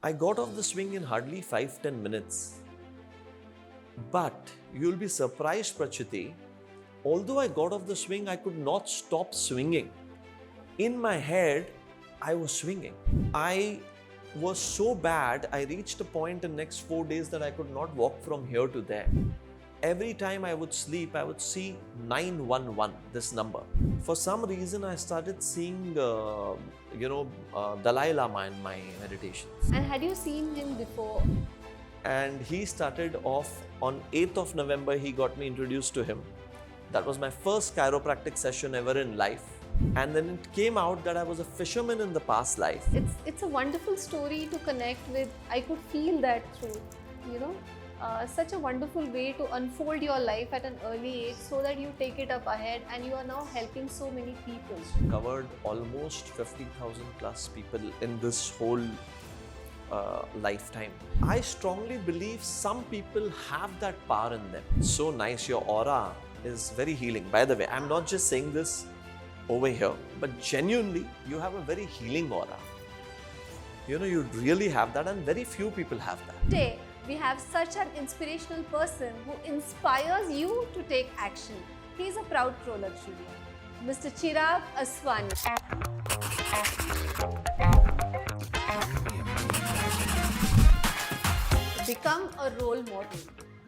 I got off the swing in hardly 5-10 minutes. But you'll be surprised, Prachiti, although I got off the swing, I could not stop swinging. In my head, I was swinging. I was so bad, I reached a point in the next 4 days that I could not walk from here to there. Every time I would sleep, I would see 911, this number. For some reason, I started seeing, Dalai Lama in my meditations. And had you seen him before? And he started off on 8th of November, he got me introduced to him. That was my first chiropractic session ever in life. And then it came out that I was a fisherman in the past life. It's a wonderful story to connect with. I could feel that through, such a wonderful way to unfold your life at an early age so that you take it up ahead and you are now helping so many people. Covered almost 50,000 plus people in this whole lifetime. I strongly believe some people have that power in them. So nice, your aura is very healing. By the way, I'm not just saying this over here, but genuinely, you have a very healing aura. You really have that, and very few people have that. Today, we have such an inspirational person who inspires you to take action. He is a proud pro-luxurian, Mr. Chirag Aswani. Become a role model.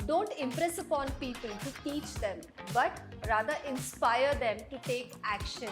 Don't impress upon people to teach them, but rather inspire them to take action.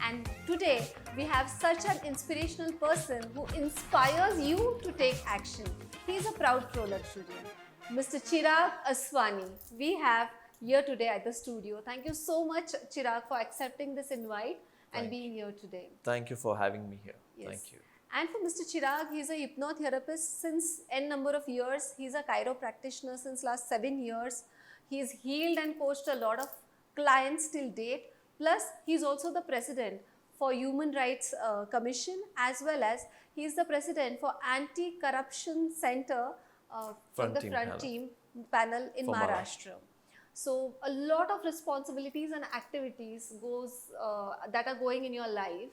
And today, we have such an inspirational person who inspires you to take action. He is a proud pro-luxurian, Mr. Chirag Aswani. We have here today at the studio. Thank you so much, Chirag, for accepting this invite and being here today. Thank you for having me here. Yes. Thank you. And for Mr. Chirag, he's a hypnotherapist since n number of years. He's a chiro practitioner since last 7 years. He's healed and coached a lot of clients till date. Plus, he's also the president for Human Rights Commission, as well as he's the president for Anti-Corruption Center from the front team panel in Maharashtra. So a lot of responsibilities and activities that are going in your life.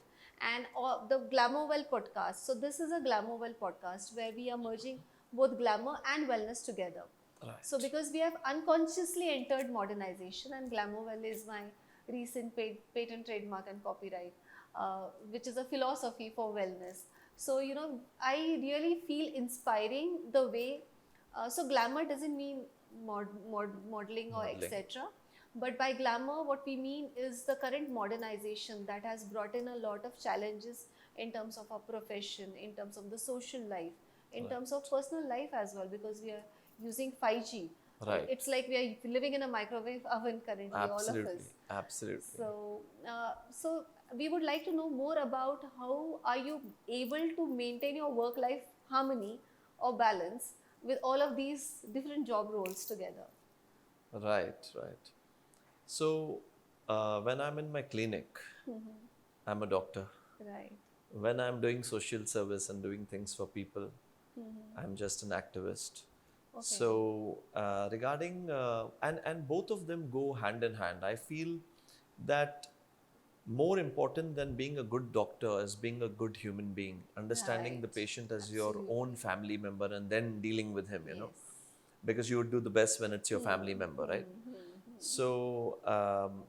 And the Glamour Well podcast. So this is a Glamour Well podcast where we are merging both glamour and wellness together. Right. So because we have unconsciously entered modernization, and Glamour Well is my recent patent, trademark and copyright, which is a philosophy for wellness. So, I really feel inspiring the way, so glamour doesn't mean modeling or etc. But by glamour, what we mean is the current modernization that has brought in a lot of challenges in terms of our profession, in terms of the social life, in terms of personal life as well, because we are using 5G. Right. It's like we are living in a microwave oven currently, Absolutely. all of us. Absolutely. So we would like to know more about how are you able to maintain your work-life harmony or balance with all of these different job roles together. Right. So, when I'm in my clinic, I'm a doctor. Right. When I'm doing social service and doing things for people, I'm just an activist. Okay. So, regarding, and both of them go hand in hand. I feel that more important than being a good doctor is being a good human being, understanding the patient as your own family member and then dealing with him, because you would do the best when it's your family member, right? So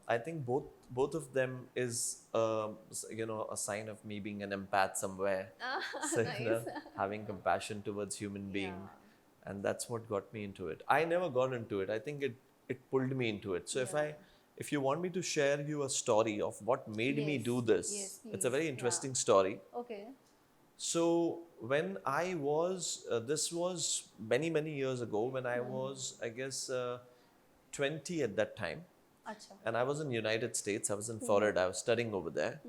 I think both of them is a sign of me being an empath somewhere. So, Nice. having compassion towards human being, and that's what got me into it. I never got into it. I think it pulled me into it. So if you want me to share you a story of what made me do this, it's a very interesting story. Okay. So when I was, this was many years ago, when I was, I guess, 20 at that time. Acha. And I was in United States, I was in Florida, I was studying over there.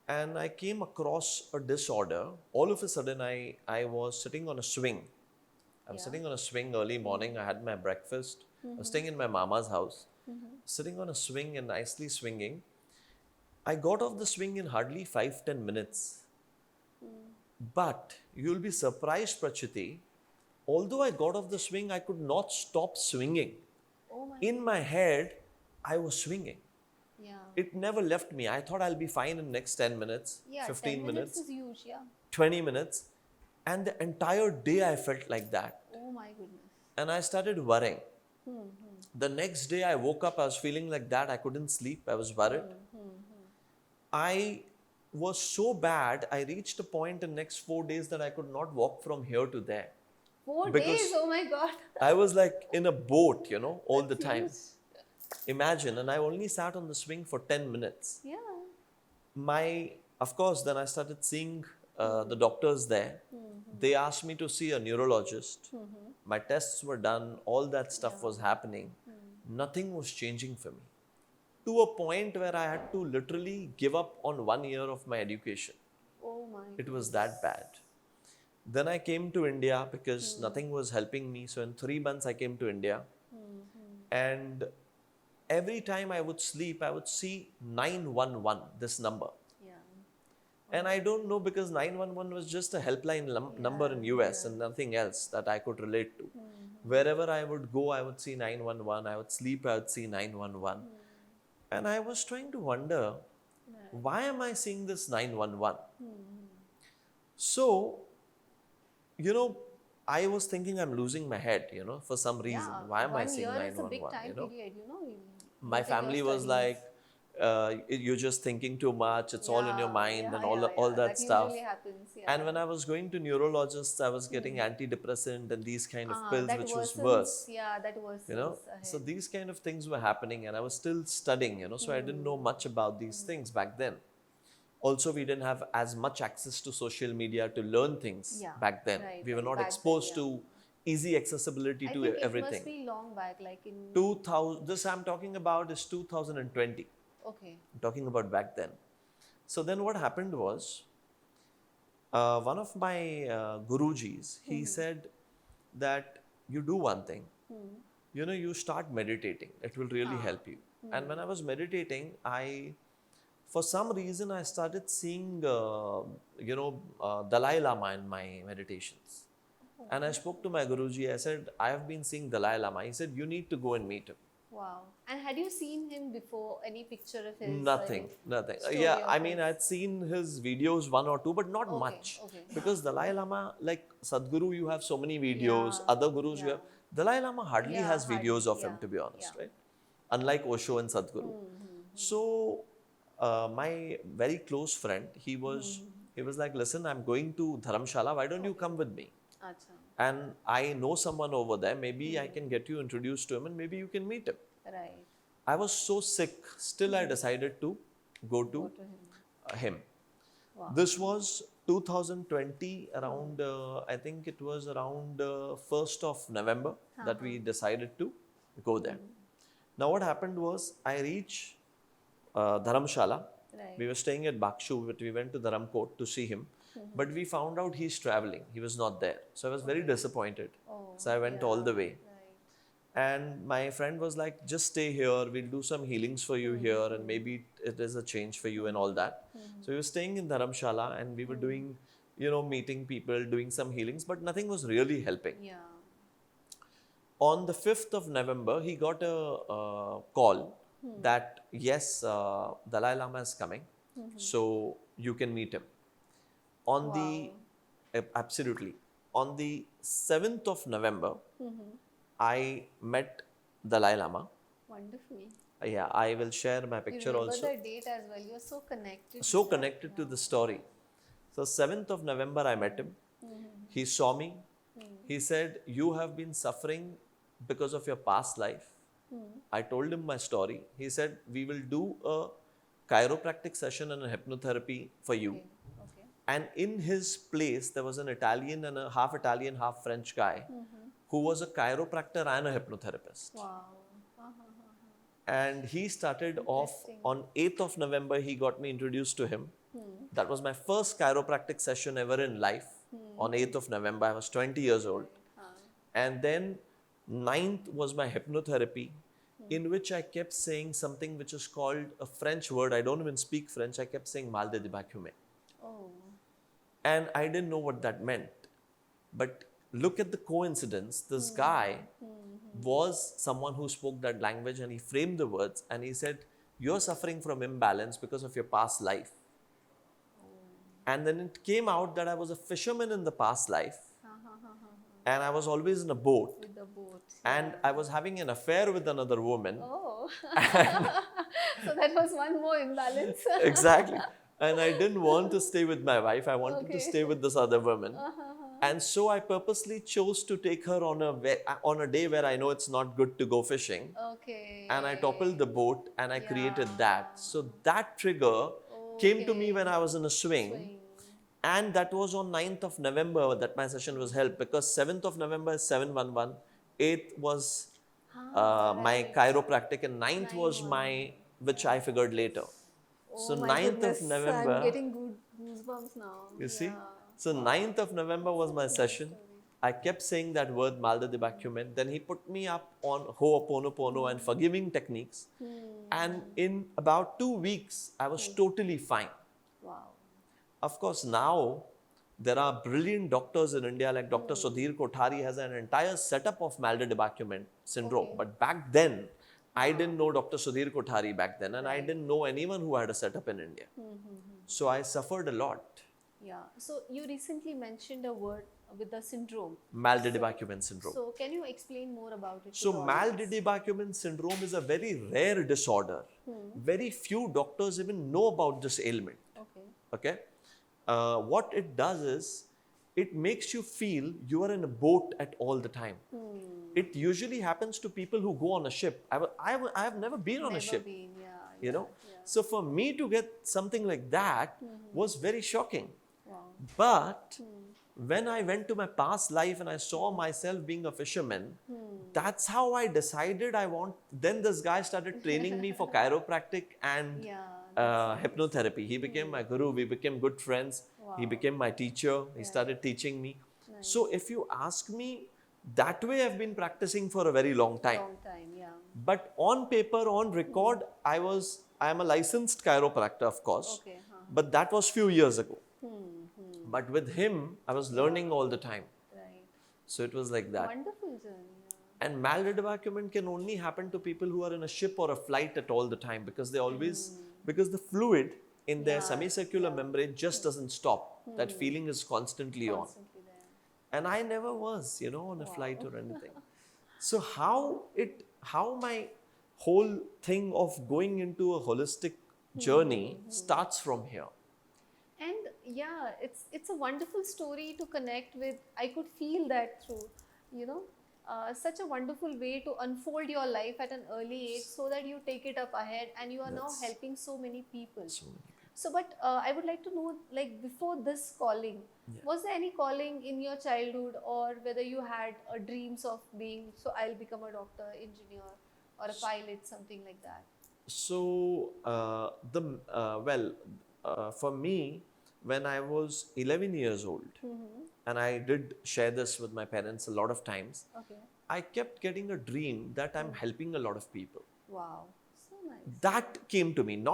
And I came across a disorder. All of a sudden, I was sitting on a swing. I was sitting on a swing early morning, I had my breakfast. I was staying in my mama's house, sitting on a swing and nicely swinging. I got off the swing in hardly 5-10 minutes. But you'll be surprised, Prachiti, although I got off the swing, I could not stop swinging. Oh my. In my head, I was swinging. Yeah. It never left me. I thought I'll be fine in next 10 minutes, Yeah. 15 10 minutes, is huge. Yeah. 20 minutes. And the entire day I felt like that. Oh my goodness. And I started worrying. The next day I woke up, I was feeling like that. I couldn't sleep. I was worried. I was so bad, I reached a point in next 4 days that I could not walk from here to there. 4 Because days? Oh my God. I was like in a boat, all the That's time. huge. Imagine, and I only sat on the swing for 10 minutes. Yeah. Of course, then I started seeing the doctors there. They asked me to see a neurologist. My tests were done, all that stuff was happening. Nothing was changing for me. To a point where I had to literally give up on 1 year of my education. Oh my. It was that bad. Then I came to India because nothing was helping me. So in 3 months I came to India. And every time I would sleep, I would see 911, this number. Yeah. And I don't know, because 911 was just a helpline number in US and nothing else that I could relate to. Wherever I would go, I would see 911. I would sleep, I would see 911. And I was trying to wonder, why am I seeing this 911? So, I was thinking I'm losing my head, for some reason. Yeah. Why am I seeing 1 year is a big 911? time period, My within your family was studies. like, you're just thinking too much, it's all in your mind and all that That stuff. usually happens. Yeah. And when I was going to neurologists, I was getting antidepressant and these kind of pills, that which was worsens, worse. Yeah, that worsens ahead. So these kind of things were happening, and I was still studying, so I didn't know much about these things back then. Also, we didn't have as much access to social media to learn things back then. We were not back then, exposed to easy accessibility I to think everything. it must be long back, like in 2000, this I'm talking about is 2020. Okay. I'm talking about back then. So then what happened was, one of my gurujis, he said that you do one thing, you start meditating. It will really help you. And when I was meditating, for some reason, I started seeing, Dalai Lama in my meditations. And I spoke to my Guruji. I said, I have been seeing Dalai Lama. He said, you need to go and meet him. Wow. And had you seen him before? Any picture of his? Nothing. story Yeah, of I mean, his? I'd seen his videos, 1 or 2, but not Okay, much. okay. Because Dalai Lama, like Sadhguru, you have so many videos. Yeah, Other gurus, you have. Dalai Lama hardly Yeah, has videos hardly, of him, yeah, to be honest, yeah. right? Unlike Osho and Sadhguru. So, my very close friend, he was like, listen, I'm going to Dharamshala. Why don't you come with me? Acha. And I know someone over there. Maybe I can get you introduced to him and maybe you can meet him. Right. I was so sick. Still, I decided to go to Go to him. him. Wow. This was 2020, around, I think it was around 1st of November that we decided to go there. Now, what happened was, I reached Dharamshala. Right. We were staying at Bakshu, but we went to Dharamkot to see him. But we found out he's traveling. He was not there. So I was very disappointed. Oh, So I went all the way. Right. And my friend was like, just stay here. We'll do some healings for you here. And maybe it is a change for you and all that. So we were staying in Dharamshala and we were doing, meeting people, doing some healings. But nothing was really helping. Yeah. On the 5th of November, he got a call that, yes, Dalai Lama is coming. So you can meet him. On absolutely. On the 7th of November, I met Dalai Lama. Wonderful. Yeah, I will share my You picture remember also. the date as well. You're so connected. So to that. connected to the story. So 7th of November, I met him. He saw me. He said, you have been suffering because of your past life. I told him my story. He said, we will do a chiropractic session and a hypnotherapy for you. Okay. And in his place, there was an Italian and a half Italian, half French guy who was a chiropractor and a hypnotherapist. Wow. And he started off on 8th of November, he got me introduced to him. That was my first chiropractic session ever in life. On 8th of November, I was 20 years old. And then 9th was my hypnotherapy, in which I kept saying something which is called a French word. I don't even speak French. I kept saying mal de débâcume. Oh. And I didn't know what that meant. But look at the coincidence. This guy was someone who spoke that language, and he framed the words and he said, you're suffering from imbalance because of your past life. And then it came out that I was a fisherman in the past life, Uh-huh. and I was always in a boat, With the boat. and I was having an affair with another woman. Oh. So that was one more imbalance. Exactly. And I didn't want to stay with my wife. I wanted to Okay. stay with this other woman. Uh-huh. And so I purposely chose to take her on a day where I know it's not good to go fishing. Okay. And I toppled the boat and I created Yeah. that. So that trigger came to me Okay. when I was in a swing. Swing. And that was on 9th of November that my session was held, because 7th of November is 711, 8th was my Right. chiropractic, and 9th was my, which I figured later. Oh So my 9th goodness, of November, I'm getting goosebumps now. you see? Yeah. So 9th of November was my session. I kept saying that word, Maldidibacumen. Then he put me up on Ho'oponopono and forgiving techniques. And in about 2 weeks, I was totally fine. Wow. Of course, now there are brilliant doctors in India, like Dr. Sudhir Kothari has an entire setup of Maldidibacumen syndrome. Okay. But back then, I didn't know Dr. Sudhir Kothari back then, and I didn't know anyone who had a setup in India. So I suffered a lot. Yeah. So you recently mentioned a word with the syndrome. Maldidibacumen syndrome. So can you explain more about it? to So the audience? Maldidibacumen syndrome is a very rare disorder. Very few doctors even know about this ailment. Okay. Okay? What it does is, it makes you feel you are in a boat at all the time. It usually happens to people who go on a ship. I have never been on a Never ship. been, yeah. You know? Yeah. So for me to get something like that was very shocking. Wow. But when I went to my past life and I saw myself being a fisherman, that's how I decided then this guy started training me for chiropractic and Yeah. hypnotherapy. He became my guru. We became good friends. He Wow. became my teacher. He started teaching me. Nice. So if you ask me, that way I've been practicing for a very long time. Long time, yeah. But on paper, on record, I am a licensed chiropractor, of course. Okay. But that was few years ago. But with him, I was learning all the time. Right. So it was like that. Wonderful journey. Yeah. And maldidibacumen can only happen to people who are in a ship or a flight at all the time, because they always, because the fluid in their semicircular membrane just doesn't stop. That feeling is constantly on. Constantly there. And I never was, on a flight or anything. So how my whole thing of going into a holistic journey starts from here. And yeah, it's a wonderful story to connect with. I could feel that through, such a wonderful way to unfold your life at an early age, so that you take it up ahead and you are now helping so many people. So, but I would like to know, like, before this calling, was there any calling in your childhood, or whether you had dreams of being, so I'll become a doctor, engineer, or a pilot, something like that? So, for me, when I was 11 years old, and I did share this with my parents a lot of times, Okay. I kept getting a dream that I'm helping a lot of people. Wow. So nice. That came to me.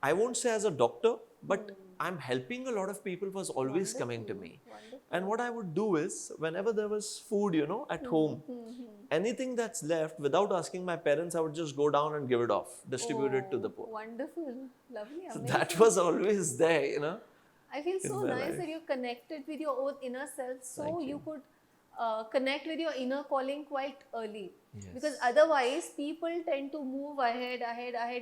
I won't say as a doctor, but I'm helping a lot of people was always coming to me. Wonderful. And what I would do is, whenever there was food, at home, anything that's left, without asking my parents, I would just go down and give it off, distribute it to the poor. Wonderful. Lovely. So Amazing. that was always there, I feel so my nice life. that you connected with your own inner self, so Thank you you. could connect with your inner calling quite early. Yes. Because otherwise, people tend to move ahead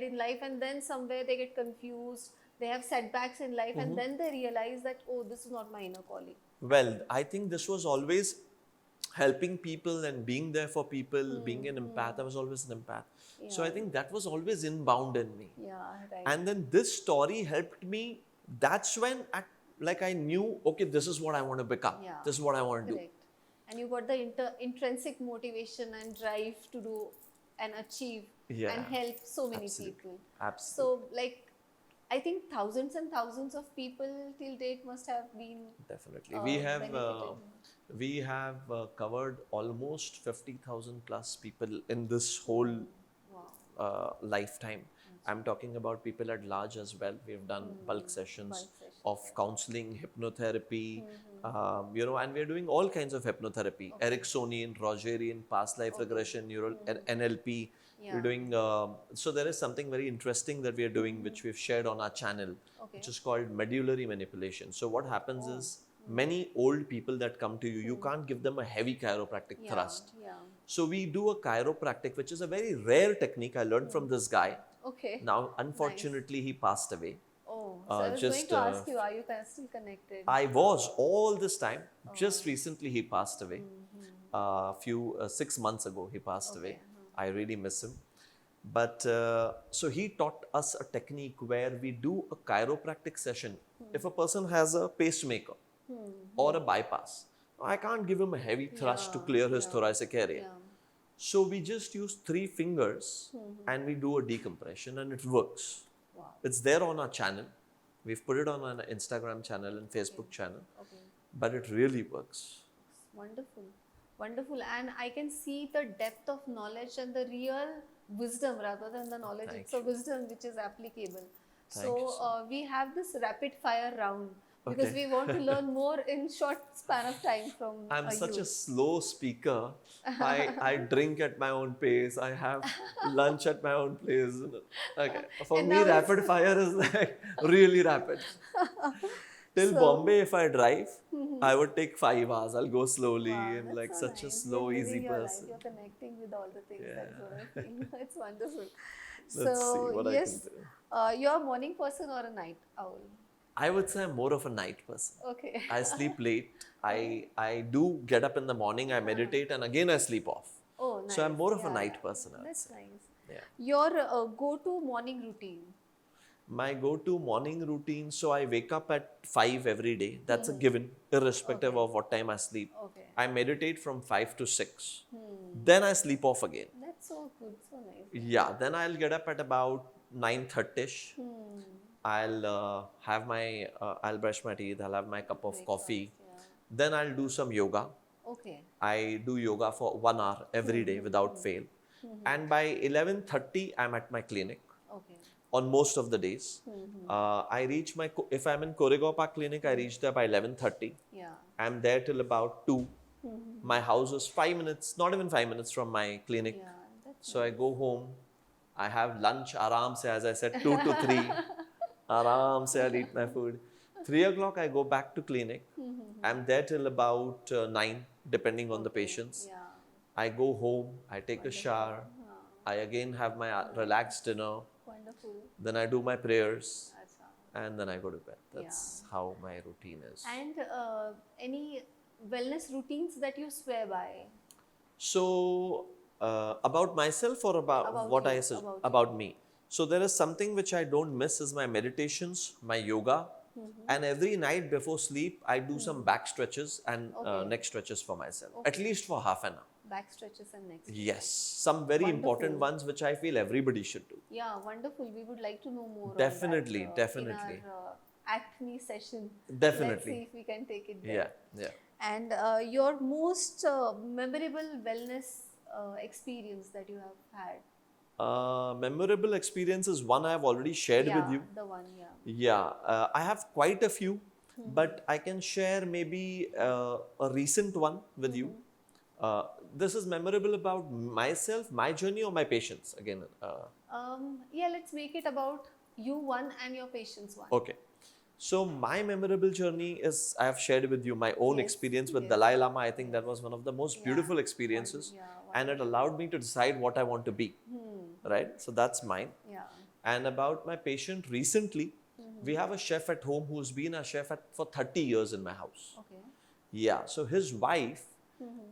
in life, and then somewhere they get confused. They have setbacks in life, and then they realize that, oh, this is not my inner calling. Well, I think this was always helping people and being there for people, being an empath. I was always an empath. So I think that was always inbound in me. Yeah, right. And then this story helped me. That's when I knew, okay, this is what I want to become. Yeah. This is what I want to do. Correct. And you got the intrinsic motivation and drive to do and achieve and help so many people. Absolutely. So, I think thousands and thousands of people till date must have been Definitely. benefited. We have covered almost 50,000 plus people in this whole Wow. lifetime. I'm talking about people at large as well. We've done bulk sessions Bulk sessions, of counseling, hypnotherapy, and we're doing all kinds of hypnotherapy, Ericksonian, Rogerian, past life regression, neural NLP. Yeah. We're doing, so there is something very interesting that we are doing, which we've shared on our channel, which is called medullary manipulation. So what happens is, many old people that come to you, you can't give them a heavy chiropractic thrust. Yeah. So we do a chiropractic, which is a very rare technique I learned from this guy. Okay. Now, unfortunately, he passed away. Oh, so I was going to ask you, are you still connected? I was all this time. Just recently, he passed away. 6 months ago, he passed away. I really miss him. But so he taught us a technique where we do a chiropractic session. If a person has a pacemaker or a bypass, I can't give him a heavy thrust to clear his thoracic area. So we just use 3 fingers and we do a decompression, and it works. Wow. It's there on our channel. We've put it on an Instagram channel and Facebook channel. Okay. But it really works. Wonderful. Wonderful. And I can see the depth of knowledge and the real wisdom rather than the knowledge. Thank It's a wisdom which is applicable. Thank you, So we have this rapid fire round because Okay. we want to learn more in short span of time from I'm such you. a slow speaker. I drink at my own pace. I have lunch at my own place. Okay. For And me, now it's- rapid fire is like really rapid. Till Bombay, if I drive, I would take 5 hours. I'll go slowly. Wow, I'm that's like so such a nice. slow, You're easy living your life. person. You're connecting with all the things. That's what I feel. It's wonderful. Let's see what yes, I can do. you're a morning person or a night owl? I would say I'm more of a night person. Okay. I sleep late. I do get up in the morning, I meditate, and again I sleep off. Oh, nice. So I'm more of a Yeah, night yeah. person, I would That's say. nice. Yeah. Your go-to morning routine? My go-to morning routine, so I wake up at 5 every day. That's a given, irrespective of what time I sleep. Okay. I meditate from 5 to 6. Then I sleep off again. That's so good. So nice. Yeah, then I'll get up at about 9:30ish. I'll brush my teeth, I'll have my cup of coffee. Yeah. Then I'll do some yoga. Okay. I do yoga for 1 hour every day without fail. And by 11:30, I'm at my clinic Okay. on most of the days. I reach if I'm in Koregaon Park Clinic, I reach there by 11:30. Yeah. I'm there till about 2. My house is 5 minutes, not even 5 minutes from my clinic. Yeah. That's So I go home, I have lunch, aram se, as I said, 2 to 3. Aram se, I'll eat my food. 3 o'clock, I go back to clinic. I'm there till about 9, depending on the patients. yeah. I go home, I take a shower. I again have my relaxed dinner. Wonderful. Then I do my prayers. Acha. And then I go to bed. That's how my routine is. And any wellness routines that you swear by? So, about myself or about, About what you, I said? about About me. So, there is something which I don't miss is my meditations, my yoga. And every night before sleep, I do some back stretches and neck stretches for myself. At least for half an hour. Back stretches and neck stretches. Yes. Some very important ones which I feel everybody should do. Yeah, wonderful. We would like to know more. Definitely, on that, definitely. In our acne session. Definitely. Let's see if we can take it there. Yeah, yeah. And your most memorable wellness experience that you have had? Memorable experiences, one I have already shared with you. The one, yeah. Yeah, I have quite a few, but I can share maybe a recent one with you. This is memorable about myself, my journey, or my patients again. Yeah, let's make it about you one and your patients one. Okay. So my memorable journey is I have shared with you my own Yes, experience with yes. Dalai Lama. I think that was one of the most beautiful experiences, and it allowed me to decide what I want to be. Right. So that's mine. Yeah. And about my patient recently, we have a chef at home who's been a chef for 30 years in my house. Okay. Yeah. So his wife,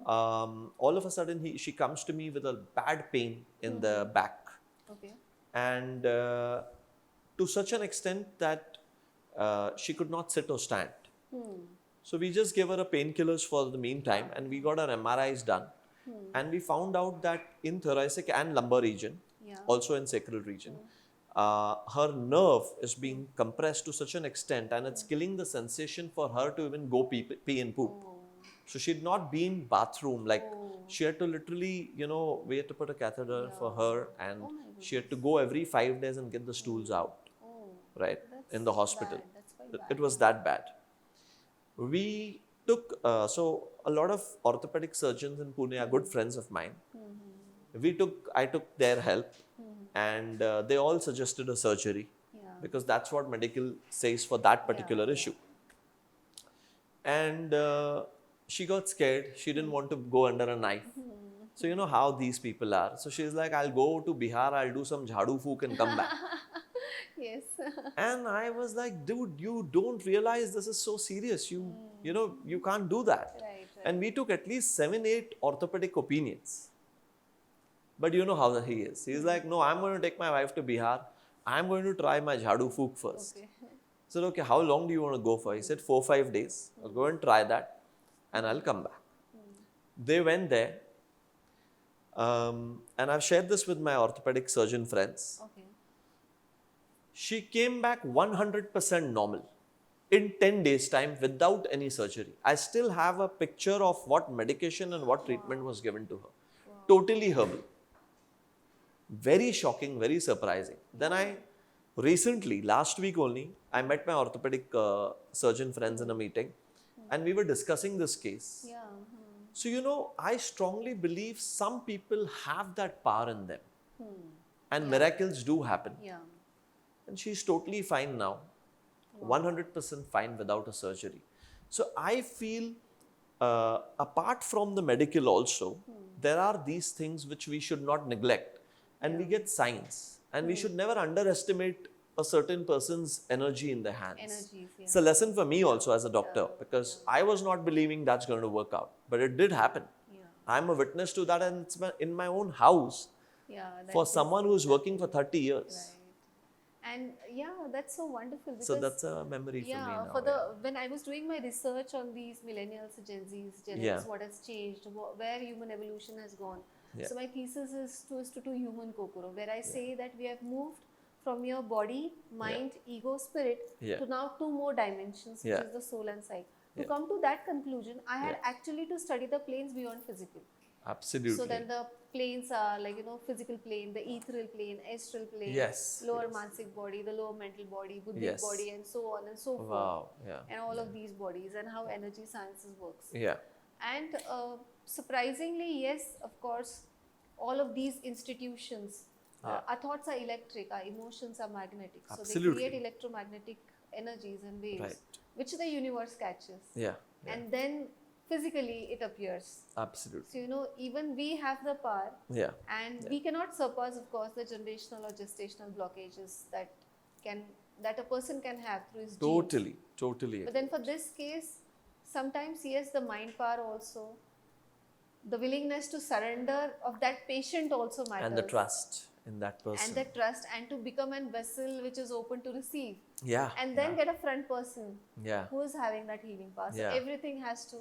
all of a sudden, she comes to me with a bad pain in the back. Okay. And to such an extent that she could not sit or stand. So we just gave her a painkillers for the meantime, and we got her MRIs done. And we found out that in thoracic and lumbar region, also in sacral region, her nerve is being compressed to such an extent, and it's killing the sensation for her to even go pee and poop. So she'd not been bathroom like She had to literally, we had to put a catheter for her, and Oh my she had to go every 5 days and get the stools out, Oh, right, in the hospital. bad. That's quite It was that bad. We took, so a lot of orthopedic surgeons in Pune are good friends of mine. I took their help, and they all suggested a surgery Yeah. because that's what medical says for that particular issue. And she got scared. She didn't want to go under a knife. So you know how these people are. So she's like, I'll go to Bihar, I'll do some jhadu fook and come back. Yes. And I was like, dude, you don't realize this is so serious. You can't do that. Right. And we took at least 7-8 orthopedic opinions. But you know how he is. He's like, no, I'm going to take my wife to Bihar. I'm going to try my jhadu fook first. Okay. I said, okay, how long do you want to go for? He said, 4-5 days. I'll go and try that and I'll come back. They went there. And I've shared this with my orthopedic surgeon friends. Okay. She came back 100% normal in 10 days time without any surgery. I still have a picture of what medication and what treatment was given to her. Totally herbal. Very shocking, very surprising. Then recently, last week only, I met my orthopedic surgeon friends in a meeting and we were discussing this case. Yeah. So, I strongly believe some people have that power in them and miracles do happen. Yeah. And she's totally fine now, 100% fine without a surgery. So I feel apart from the medical also, there are these things which we should not neglect, and we get signs, and we should never underestimate a certain person's energy in their hands. Energies, yeah. It's a lesson for me also as a doctor, because I was not believing that's going to work out, but it did happen. Yeah. I'm a witness to that, and it's in my own house Yeah. for someone who's working for 30 years. Right. And yeah, that's so wonderful. Because, So that's a memory for me now. When I was doing my research on these millennials, Gen Zs, Gen X, what has changed, where human evolution has gone. Yeah. So my thesis is to human kokoro, where I say that we have moved from your body, mind, ego, spirit to now 2 more dimensions, which is the soul and psyche. To come to that conclusion, I had actually to study the planes beyond physical. Absolutely. So then the planes are like, physical plane, the ethereal plane, astral plane, Yes, lower mansic body, the lower mental body, buddhic body, and so on and so forth. Wow. Yeah. And all of these bodies and how energy sciences works. Yeah. And surprisingly, yes, of course, all of these institutions, our thoughts are electric, our emotions are magnetic. So Absolutely. they create electromagnetic energies and waves, Right. which the universe catches. Yeah. And then physically it appears. Absolutely. So, even we have the power, Yeah. and we cannot surpass, of course, the generational or gestational blockages that a person can have through his genes. Totally. But then for this case, sometimes, yes, the mind power also, the willingness to surrender of that patient also matters. And the trust in that person. And the trust, and to become a vessel which is open to receive. Yeah. And then get a front person Yeah. who is having that healing power. So Yeah. everything has to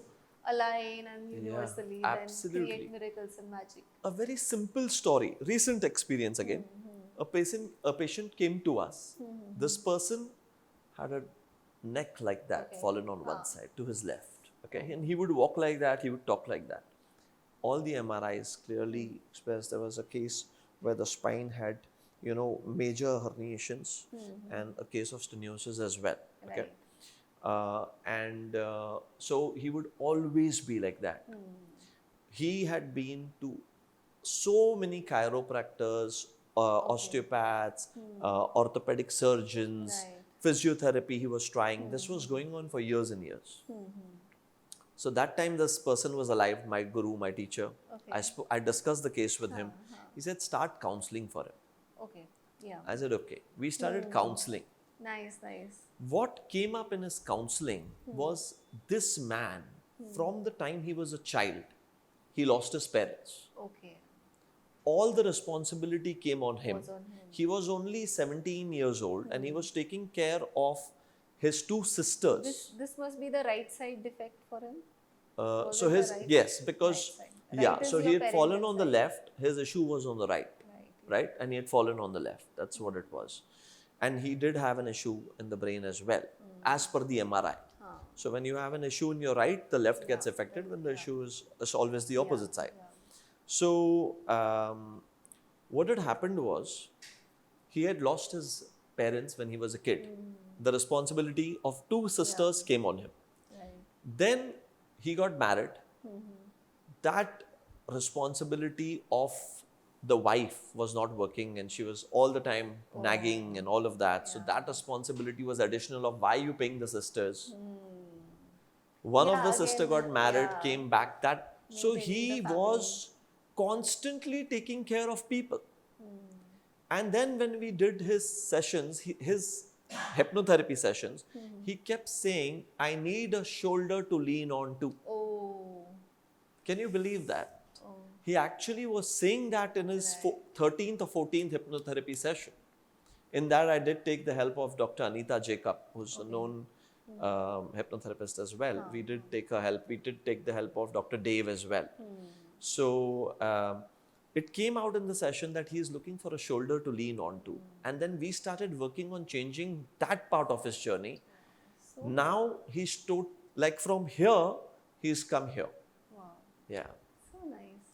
align and universally then absolutely. create miracles and magic. A very simple story, recent experience again. A patient came to us. This person had a neck like that, fallen on one side to his left. Okay, and he would walk like that, he would talk like that. All the MRIs clearly expressed there was a case where the spine had, major herniations and a case of stenosis as well. Okay. Right. So he would always be like that. He had been to so many chiropractors, osteopaths, orthopedic surgeons, Right. physiotherapy he was trying. This was going on for years and years. So that time this person was alive, my guru, my teacher. Okay. I discussed the case with him. He said, start counseling for him. Okay. Yeah. I said, okay. We started counseling. Nice. What came up in his counseling was this man, from the time he was a child, he lost his parents. Okay. All the responsibility came on him. Was on him. He was only 17 years old and he was taking care of his 2 sisters. This must be the right side defect for him. So his, yes, because, Right yeah, is so he your had fallen parental on the side. left, his issue was on the right, Right. and he had fallen on the left. That's what it was. And he did have an issue in the brain as well, as per the MRI. So when you have an issue in your right, the left gets affected. When the issue is always the opposite side. Yeah. So what had happened was he had lost his parents when he was a kid. The responsibility of two sisters came on him. Right. Then he got married. That responsibility of the wife was not working and she was all the time nagging and all of that. So that responsibility was additional of why you paying the sisters. One of Yeah, the sister again, got married, yeah. came back. That so Maintaining he the was constantly taking care of people. And then when we did his sessions, his hypnotherapy sessions, he kept saying, I need a shoulder to lean on to. Oh. Can you believe that? Oh. He actually was saying that in his 13th or 14th hypnotherapy session. In that, I did take the help of Dr. Anita Jacob, who's a known hypnotherapist as well. We did take her help. We did take the help of Dr. Dave as well. So it came out in the session that he is looking for a shoulder to lean on to. And then we started working on changing that part of his journey. Now he's like from here, he's come here. Wow. Yeah. So nice.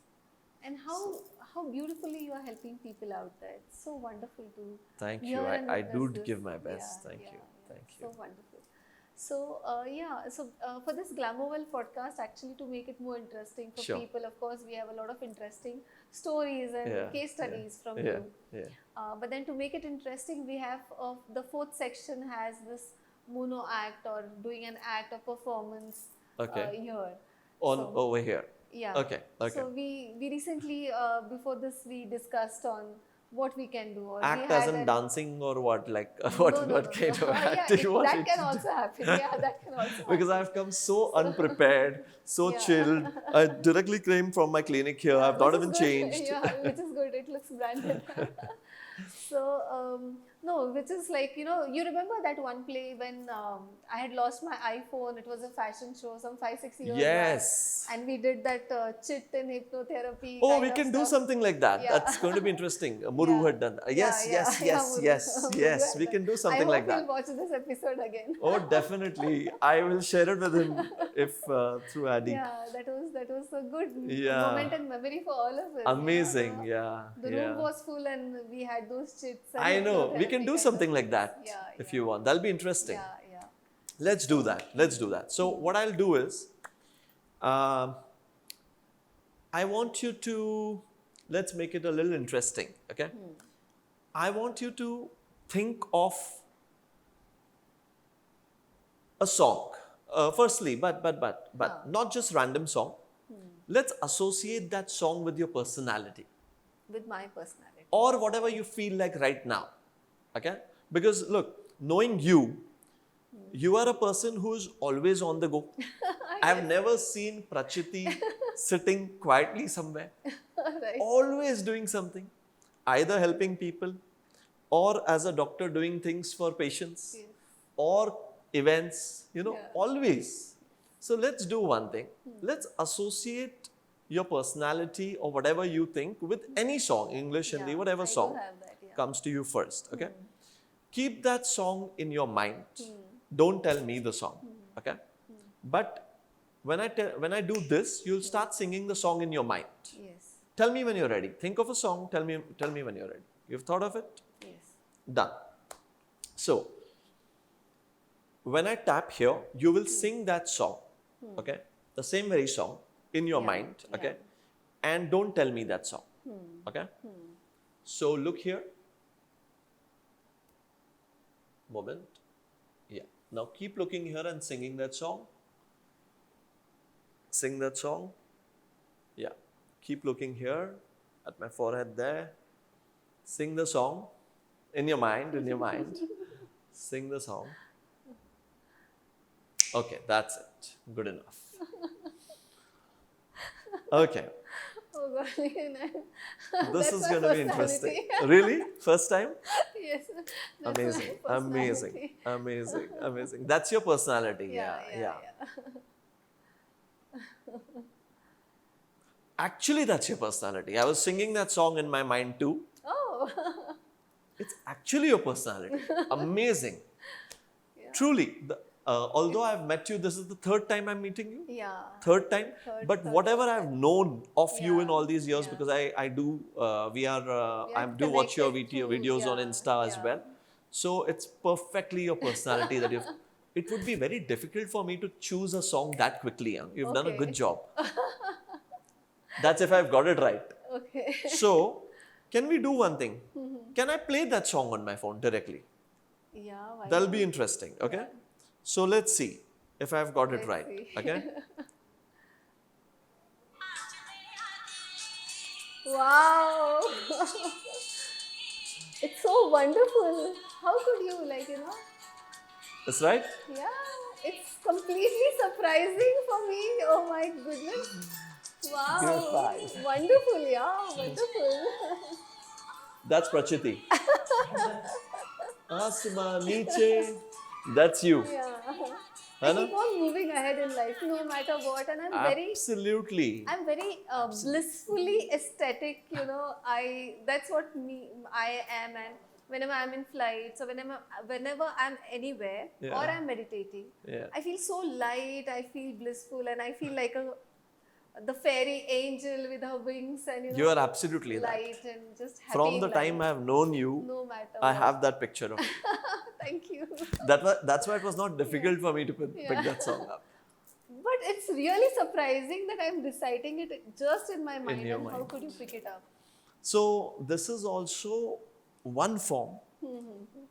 And how beautifully you are helping people out there. It's so wonderful to Thank hear you. and I do witness this. give my best. Yeah, Thank yeah, you. yeah. Thank you. So wonderful. So for this Glamourwell podcast, actually to make it more interesting for Sure. people, of course, we have a lot of interesting stories and case studies from you. Yeah. But then to make it interesting, we have the fourth section has this mono act or doing an act or performance Okay. here. Over here. Yeah. Okay. So we recently before this we discussed on what we can do. Or Act we as had in an- dancing or what? Like No, what no, kind no. of Yeah, act do you want that me can to do? also happen. Yeah, that can also Because happen. I've come so unprepared, so Yeah. chilled. I directly came from my clinic here. I've not Which is even good. changed. Yeah, which is good. It looks branded. So, no, which is like, you remember that one play when I had lost my iPhone. It was a fashion show some 5-6 years Yes. back. And we did that chit and hypnotherapy. Oh, kind we of can do stuff. something like that. Yeah. That's going to be interesting. Muru had done that. Yes, Yeah, yes, yeah, yes, Muru. yes, Muru yes. had We done. can do something I like hope that. he'll watch this episode again. Oh, definitely. I will share it with him if through Addy. Yeah, that was a good Yeah. moment and memory for all of us. Amazing. Yeah. The room was full and we had those chits. And I know. We can hypnotherapy do kind something of like things. that Yeah, if you want. That'll be interesting. Yeah, yeah. Let's do that. Let's do that. So what I'll do is, I want you to, let's make it a little interesting. Okay. I want you to think of a song. Firstly, but not just random song. Let's associate that song with your personality With my personality. or whatever you feel like right now. Okay? Because look, knowing you, you are a person who's always on the go. I've never seen Prachiti sitting quietly somewhere. Right. Always doing something, either helping people or as a doctor doing things for patients Yes. or events, Yeah. always. So let's do one thing. Let's associate your personality or whatever you think with any song, English, Hindi, Yeah, whatever I do song have that, yeah. comes to you first. Okay. Keep that song in your mind. Don't tell me the song. Okay. But when I do this, you'll start singing the song in your mind. Yes. Tell me when you're ready. Think of a song. Tell me when you're ready. You've thought of it? Yes. Done. So, when I tap here, you will sing that song. Okay? The same very song in your mind. Okay? And don't tell me that song. Okay? So, look here. Moment. Yeah. Now keep looking here and singing that song. Sing that song. Yeah. Keep looking here at my forehead there. Sing the song in your mind, Sing the song. Okay, that's it. Good enough. Okay. Oh God. This That's is my going to be personality. interesting. Really? First time? Yes. That's my Amazing. personality. Amazing. That's your personality. Yeah. Actually, that's your personality. I was singing that song in my mind too. Oh. It's actually your personality. Amazing. Yeah. Truly. although I've met you, this is the third time I'm meeting you. Yeah. Third time. Third, But third, whatever third I've known of you in Yeah, all these years, yeah. because I do, we are, I are do watch your connected video, through- videos on yeah, Insta as yeah. well. So it's perfectly your personality that you've. It would be very difficult for me to choose a song that quickly. Huh? You've done a good Okay. job. That's if I've got it right. Okay. So, can we do one thing? Can I play that song on my phone directly? Yeah. Why That'll not? be interesting. Okay. So let's see if I've got it Let's right. see. Okay. Wow. It's so wonderful. How could you That's right. Yeah, it's completely surprising for me. Oh my goodness. Wow. Give it five. Wonderful, yeah, wonderful. That's Prachiti. Asma niche. That's you. Yeah. I Hai na? keep on moving ahead in life no matter what, and Absolutely. I'm very blissfully aesthetic, that's what I am. And whenever I'm in flights or whenever I'm anywhere Yeah. or I'm meditating, Yeah. I feel so light, I feel blissful, and I feel like the fairy angel with her wings and You are absolutely that. light and just happy From in the time life, I've known you, no matter I what. have that picture of you. Thank you. That's why it was not difficult for me to pick Yeah. that song up. But it's really surprising that I'm reciting it just in my mind, your and how mind. could you pick it up? So this is also one form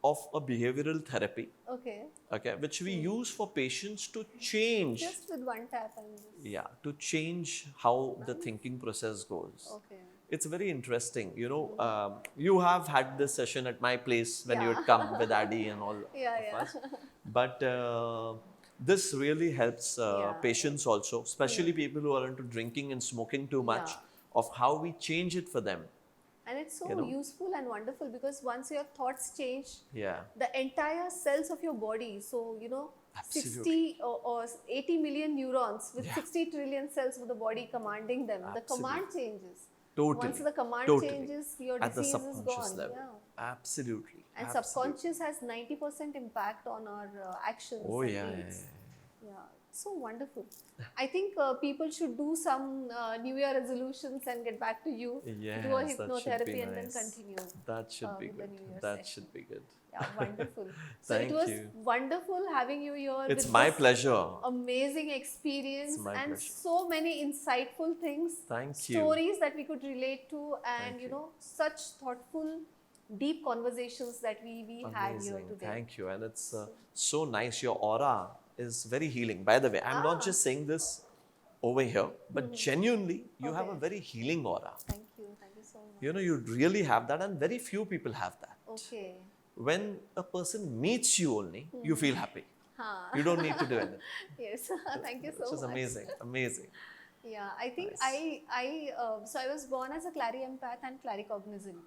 of a behavioral therapy, Okay, okay, which we use for patients to change, just with one tap and just, yeah, to change how the thinking process goes. okay. It's very interesting. You have had this session at my place when you Yeah. had come with Addy and all Yeah, of yeah. us. But this really helps Yeah. patients also, especially people who are into drinking and smoking too much, Yeah. of how we change it for them. And it's so You know? useful and wonderful because once your thoughts change, Yeah. the entire cells of your body, so 60 or 80 million neurons with Yeah. 60 trillion cells of the body commanding them, the command changes. Totally. Once the command Totally. changes, your At the disease is subconscious gone. level. Yeah. Absolutely. And Absolutely. subconscious has 90% impact on our actions Oh, and yeah, deeds. Yeah, so wonderful. I think people should do some New Year resolutions and get back to you. Do a Yes, that should hypnotherapy be and nice. then continue. That should be with the good. New Year That session. should be good. Yeah, wonderful. So Thank it was you. wonderful having you here. It's with my this pleasure. Amazing experience It's my and pleasure. so many insightful things, Thank you. stories that we could relate to, and Thank you. such thoughtful, deep conversations that we had here Amazing. today. Thank you. And it's so nice. Your aura is very healing. By the way, I'm not just saying this over here, but genuinely, you have a Okay. very healing aura. Thank you so much. You really have that, and very few people have that. Okay. When a person meets you only, you feel happy. Huh. You don't need to do anything. Yes. Thank you so Which is much. amazing. Amazing. Yeah, I think so I was born as a clari-empath and claricognizant.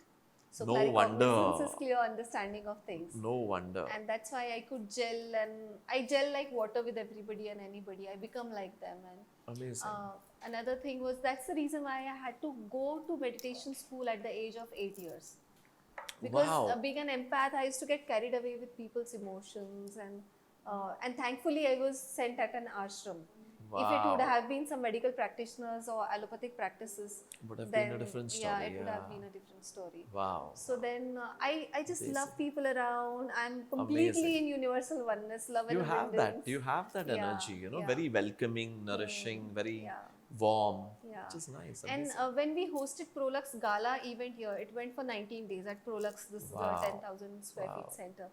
So No claricognizance wonder. is clear understanding of things. No wonder. And that's why I could gel, and I gel like water with everybody and anybody. I become like them. And Amazing. another thing was that's the reason why I had to go to meditation school at the age of 8 years. Because Wow. being an empath, I used to get carried away with people's emotions, and thankfully I was sent at an ashram. If it would Wow. have been some medical practitioners or allopathic practices, Would have then been a different story. Yeah, it would have been a different story. Wow. So then I just Amazing. love people around. I'm completely Amazing. in universal oneness, love You and have abundance. that. You have that Yeah, energy, yeah. very welcoming, nourishing, very Yeah. warm. Yeah. Which is nice. And Amazing. when we hosted Prolux Gala event here, it went for 19 days at Prolux, this is Wow. the 10,000 square Wow. feet center.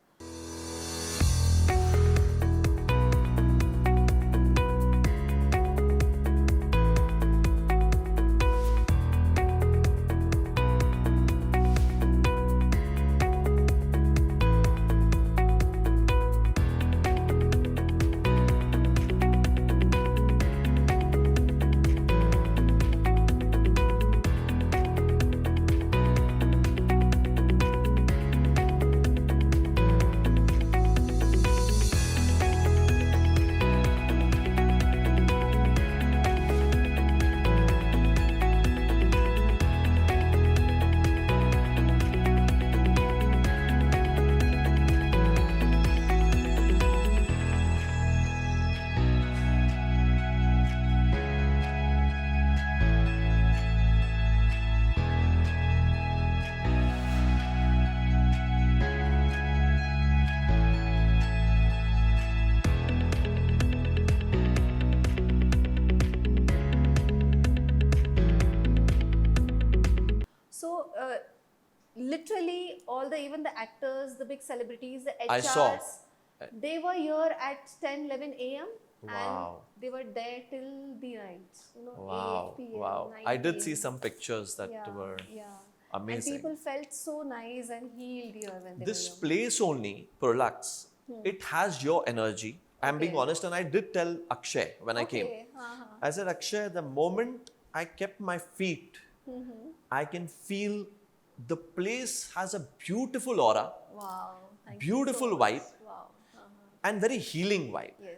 literally all the, even the actors, the big celebrities, the I saw. HRs, they were here at 10, 11 a.m. Wow. and they were there till the night, Wow. 8 p.m., Wow. 9 I did p.m. see some pictures that Yeah, were yeah. amazing. And people felt so nice and healed here when they This were here. place only, Prolux, it has your energy. I'm being Okay. honest, and I did tell Akshay when I came. Okay. Uh-huh. I said, Akshay, the moment I kept my feet, I can feel the place has a beautiful aura, Wow. Thank beautiful you so much. vibe, Wow. and very healing vibe. Yes.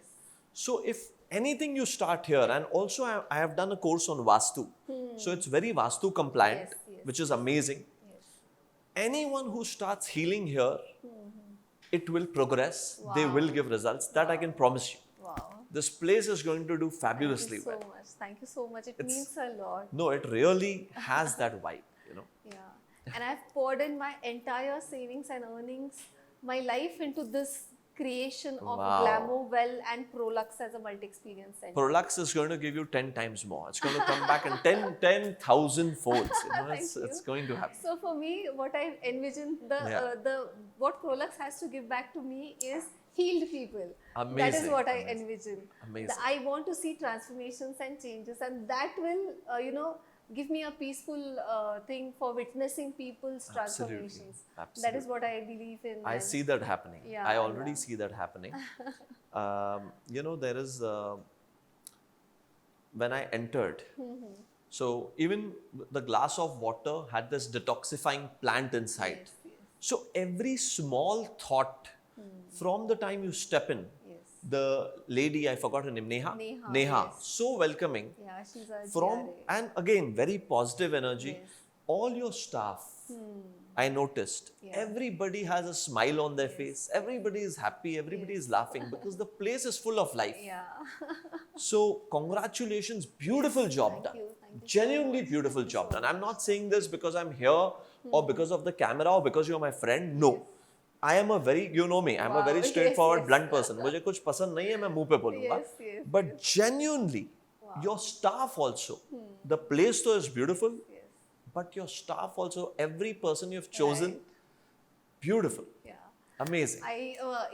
So if anything you start here, and also I have done a course on Vastu. So it's very Vastu compliant, Yes, yes. which is amazing. Yes. Anyone who starts healing here, it will progress. They will give results. That I can promise you. Wow. This place is going to do Thank fabulously you so well. much. Thank you so much. It It's- means a lot. No, it really has that vibe, Yeah. And I've poured in my entire savings and earnings, my life into this creation of Wow. Glamour Well and Prolux as a multi-experience center. Prolux is going to give you 10 times more. It's going to come back in 10,000 folds. It's Thank you. going to happen. So for me, what I envision, Yeah. what Prolux has to give back to me is healed people. That is Amazing, what I amazing. envision. Amazing. I want to see transformations and changes, and that will, give me a peaceful thing for witnessing people's Absolutely. transformations. That Absolutely. is what I believe in. I and- see that happening. Yeah, I already yeah. see that happening. There is, when I entered, so even the glass of water had this detoxifying plant inside. Yes, yes, So every small thought from the time you step in, yes. the lady, I forgot her name, Neha? Neha, yes. so welcoming. Yeah, she's a From, GRA. and again, very positive energy. Yes. All your staff, I noticed, Yeah. everybody has a smile on their face. Everybody is happy. Everybody is laughing because the place is full of life. Yeah. So, congratulations, beautiful job done. Thank you so Genuinely beautiful job done. I'm not saying this because I'm here or because of the camera or because you're my friend. No. I am a very, you know me, I'm a Wow. very Yes, straightforward, yes. blunt person. मुझे कुछ पसंद नहीं है, मैं मुंह पे बोलूँगा. Yes, yes, But genuinely, your staff also, the place though is beautiful, Yes. but your staff also, every person you've chosen, Right. beautiful, Yeah. amazing.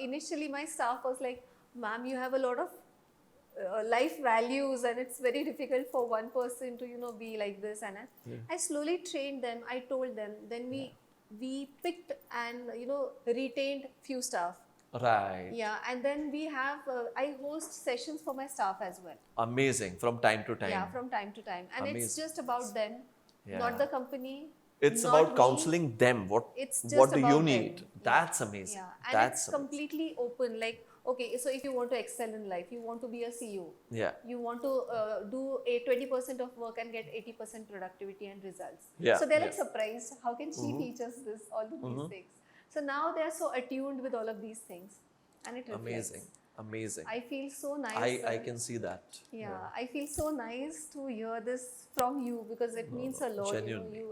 Initially my staff was like, ma'am, you have a lot of life values and it's very difficult for one person to be like this. And I slowly trained them. I told them. Then we picked and retained few staff. Right. Yeah, and then we have I host sessions for my staff as well. Amazing from time to time. Yeah, from time to time, and it's Amazing. just about them, Yeah. not the company. It's not about me. counseling them. It's just What do about you them. need? Yeah. That's amazing. Yeah, and That's it's amazing. completely open. Like, okay, so if you want to excel in life, you want to be a CEO, Yeah. you want to do a 20% of work and get 80% productivity and results. Yeah, So they're like yeah. surprised. How can she teach us this, all of these things? So now they are so attuned with all of these things, and it reflects. Amazing. Amazing. I feel so nice. I can see that. Yeah, I feel so nice to hear this from you because it means a lot. Genuinely.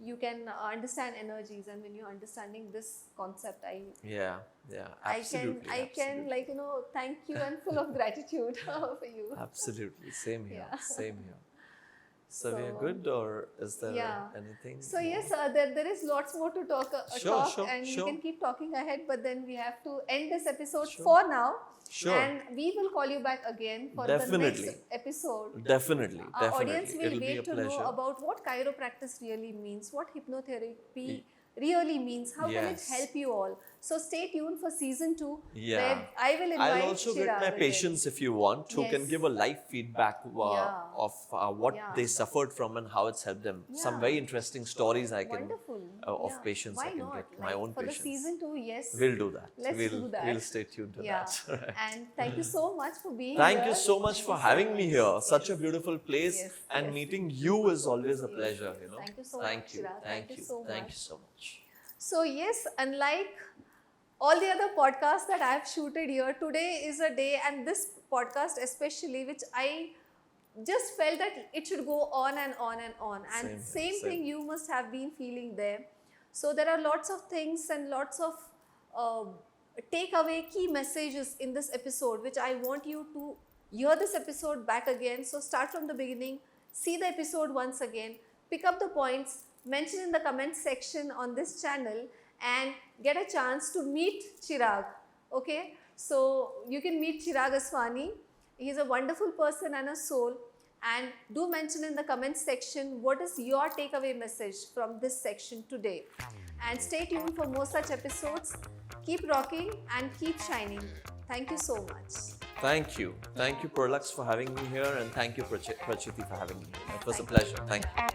You can understand energies, and when you're understanding this concept, Yeah. Absolutely. I can thank you and full of gratitude for you. Absolutely. Same here. Yeah. Same here. So we are So- good, or is there Yeah. anything? So yes, there is lots more to talk, Sure, and we sure. can keep talking ahead. But then we have to end this episode Sure. for now, Sure. and we will call you back again for Definitely. the next episode. Definitely. Our audience will It'll be a wait to pleasure. know about what chiropractic really means, what hypnotherapy really means, how can it Yes. help you all. So stay tuned for season 2, Yeah. where I will invite I'll also get Chirag my again. patients if you want, who can Yes. give a live feedback Yeah. of what Yeah. they suffered from and how it's helped them. Some Yeah. very interesting stories I can Wonderful. of Yeah. patients Why I can not? get. My own for patients. the season 2, yes. We'll do that. Let's we'll, do that. We'll stay tuned to Yeah. that. Right. And thank you so much for being Thank here. you so much for having me here. Such a beautiful place, Yes, and yes. meeting you is always a pleasure. Thank you so Thank much, you. Chirag. Thank Thank you. you so Thank much. you so much. So yes, unlike all the other podcasts that I've shooted here, today is a day, and this podcast especially, which I just felt that it should go on and on and on. And Same here, same same. thing you must have been feeling there. So there are lots of things and lots of takeaway key messages in this episode, which I want you to hear this episode back again. So start from the beginning, see the episode once again, pick up the points, mention in the comment section on this channel and get a chance to meet Chirag. Okay, so you can meet Chirag Aswani. He's a wonderful person and a soul. And do mention in the comment section what is your takeaway message from this section today. And stay tuned for more such episodes. Keep rocking and keep shining. Thank you so much. Thank you. Thank you, Perlux, for having me here, and thank you, Prachiti, for having me here. It was a pleasure. Thank you.